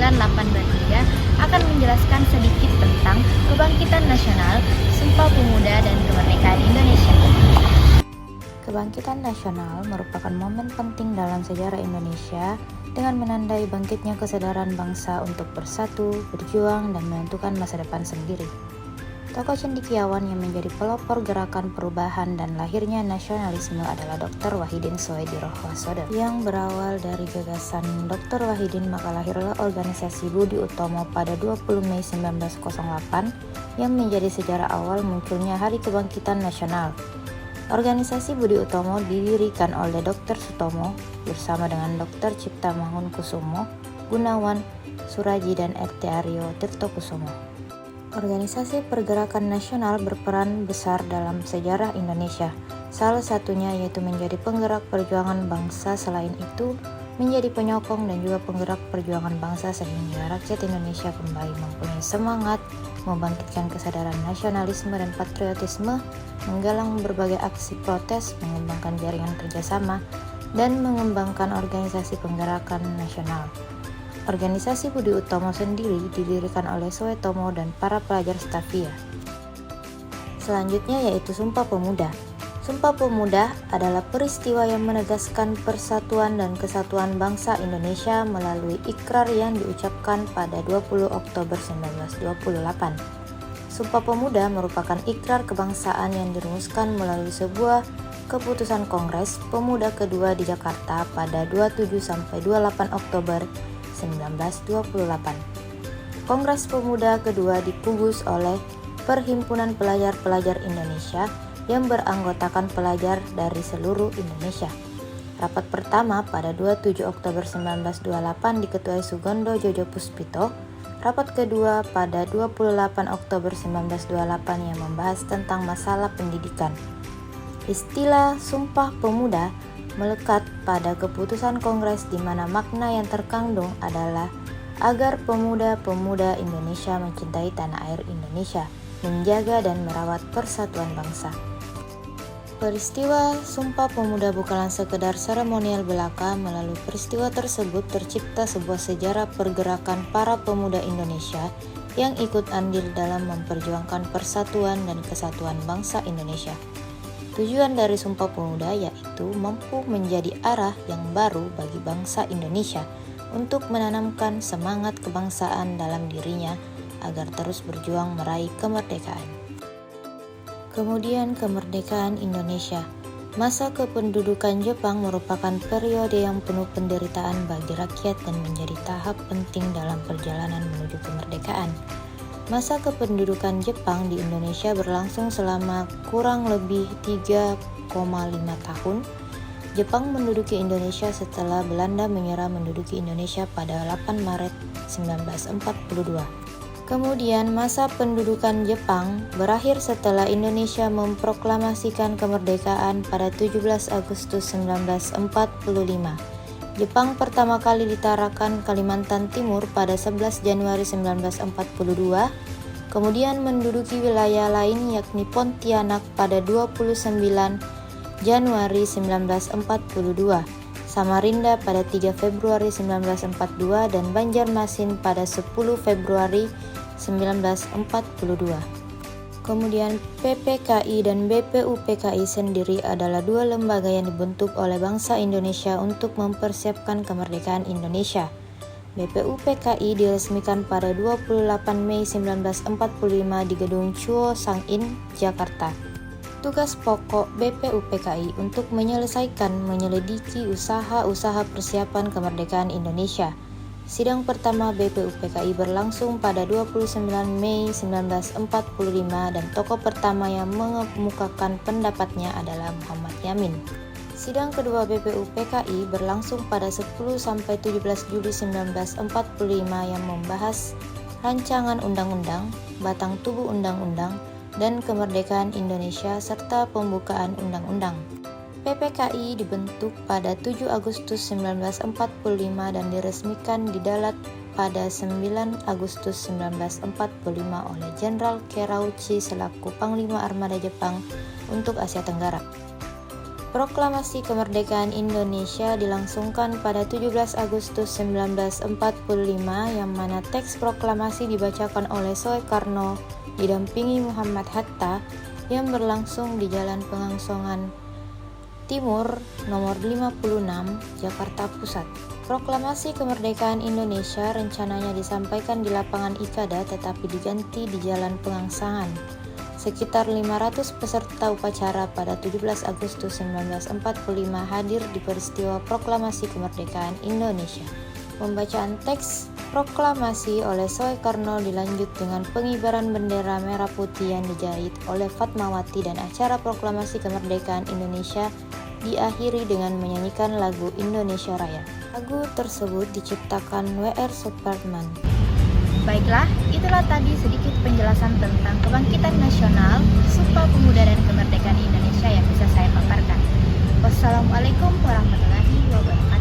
9823 akan menjelaskan sedikit tentang Kebangkitan Nasional, Sumpah Pemuda, dan Kemerdekaan Indonesia. Kebangkitan nasional merupakan momen penting dalam sejarah Indonesia dengan menandai bangkitnya kesadaran bangsa untuk bersatu, berjuang, dan menentukan masa depan sendiri. Tokoh cendekiawan yang menjadi pelopor gerakan perubahan dan lahirnya nasionalisme adalah Dr. Wahidin Soedirohosodo. Yang berawal dari gagasan Dr. Wahidin, maka lahirlah organisasi Budi Utomo pada 20 Mei 1908 yang menjadi sejarah awal munculnya Hari Kebangkitan Nasional. Organisasi Budi Utomo didirikan oleh Dr. Sutomo bersama dengan Dr. Cipta Mangunkusumo, Gunawan, Suraji, dan RT Aryo Tirtokusumo. Organisasi pergerakan nasional berperan besar dalam sejarah Indonesia. Salah satunya yaitu menjadi penggerak perjuangan bangsa, selain itu menjadi penyokong dan juga penggerak perjuangan bangsa sehingga rakyat Indonesia kembali mempunyai semangat membangkitkan kesadaran nasionalisme dan patriotisme, menggalang berbagai aksi protes, mengembangkan jaringan kerjasama, dan mengembangkan organisasi penggerakan nasional. Organisasi Budi Utomo sendiri didirikan oleh Soetomo dan para pelajar Staffia. Selanjutnya yaitu Sumpah Pemuda. Sumpah Pemuda adalah peristiwa yang menegaskan persatuan dan kesatuan bangsa Indonesia melalui ikrar yang diucapkan pada 20 Oktober 1928. Sumpah Pemuda merupakan ikrar kebangsaan yang dirumuskan melalui sebuah keputusan Kongres Pemuda kedua di Jakarta pada 27-28 Oktober 1928. Kongres Pemuda kedua dipugus oleh Perhimpunan Pelajar-Pelajar Indonesia yang beranggotakan pelajar dari seluruh Indonesia. Rapat pertama pada 27 Oktober 1928 diketuai Sugondo Jojo Puspito. Rapat kedua pada 28 Oktober 1928 yang membahas tentang masalah pendidikan. Istilah Sumpah Pemuda melekat pada keputusan Kongres di mana makna yang terkandung adalah agar pemuda-pemuda Indonesia mencintai tanah air Indonesia, menjaga dan merawat persatuan bangsa. Peristiwa Sumpah Pemuda bukanlah sekedar seremonial belaka. Melalui peristiwa tersebut tercipta sebuah sejarah pergerakan para pemuda Indonesia yang ikut andil dalam memperjuangkan persatuan dan kesatuan bangsa Indonesia. Tujuan dari Sumpah Pemuda yaitu mampu menjadi arah yang baru bagi bangsa Indonesia untuk menanamkan semangat kebangsaan dalam dirinya agar terus berjuang meraih kemerdekaan. Kemudian kemerdekaan Indonesia. Masa kependudukan Jepang merupakan periode yang penuh penderitaan bagi rakyat dan menjadi tahap penting dalam perjalanan menuju kemerdekaan. Masa kependudukan Jepang di Indonesia berlangsung selama kurang lebih 3,5 tahun. Jepang menduduki Indonesia setelah Belanda menyerah menduduki Indonesia pada 8 Maret 1942. Kemudian masa pendudukan Jepang berakhir setelah Indonesia memproklamasikan kemerdekaan pada 17 Agustus 1945. Jepang pertama kali ditarakan Kalimantan Timur pada 11 Januari 1942, kemudian menduduki wilayah lain yakni Pontianak pada 29 Januari 1942, Samarinda pada 3 Februari 1942, dan Banjarmasin pada 10 Februari 1942. Kemudian PPKI dan BPUPKI sendiri adalah dua lembaga yang dibentuk oleh bangsa Indonesia untuk mempersiapkan kemerdekaan Indonesia. BPUPKI diresmikan pada 28 Mei 1945 di Gedung Chuo Sang-in, Jakarta. Tugas pokok BPUPKI untuk menyelidiki usaha-usaha persiapan kemerdekaan Indonesia. Sidang pertama BPUPKI berlangsung pada 29 Mei 1945 dan tokoh pertama yang mengemukakan pendapatnya adalah Muhammad Yamin. Sidang kedua BPUPKI berlangsung pada 10-17 Juli 1945 yang membahas rancangan undang-undang, batang tubuh undang-undang, dan kemerdekaan Indonesia serta pembukaan undang-undang. PPKI dibentuk pada 7 Agustus 1945 dan diresmikan di Dalat pada 9 Agustus 1945 oleh Jenderal Keiichi selaku Panglima Armada Jepang untuk Asia Tenggara. Proklamasi Kemerdekaan Indonesia dilangsungkan pada 17 Agustus 1945 yang mana teks proklamasi dibacakan oleh Soekarno didampingi Muhammad Hatta yang berlangsung di Jalan Pengangsongan Timur nomor 56, Jakarta Pusat. Proklamasi Kemerdekaan Indonesia rencananya disampaikan di lapangan Ikada tetapi diganti di Jalan Pengangsangan. Sekitar 500 peserta upacara pada 17 Agustus 1945 hadir di peristiwa proklamasi kemerdekaan Indonesia. Pembacaan teks proklamasi oleh Soekarno dilanjut dengan pengibaran bendera merah putih yang dijahit oleh Fatmawati dan acara proklamasi kemerdekaan Indonesia diakhiri dengan menyanyikan lagu Indonesia Raya. Lagu tersebut diciptakan W.R. Supratman. Baiklah, itulah tadi sedikit penjelasan tentang kebangkitan nasional, Sumpah Pemuda dan Kemerdekaan Indonesia yang bisa saya paparkan. Wassalamualaikum warahmatullahi wabarakatuh.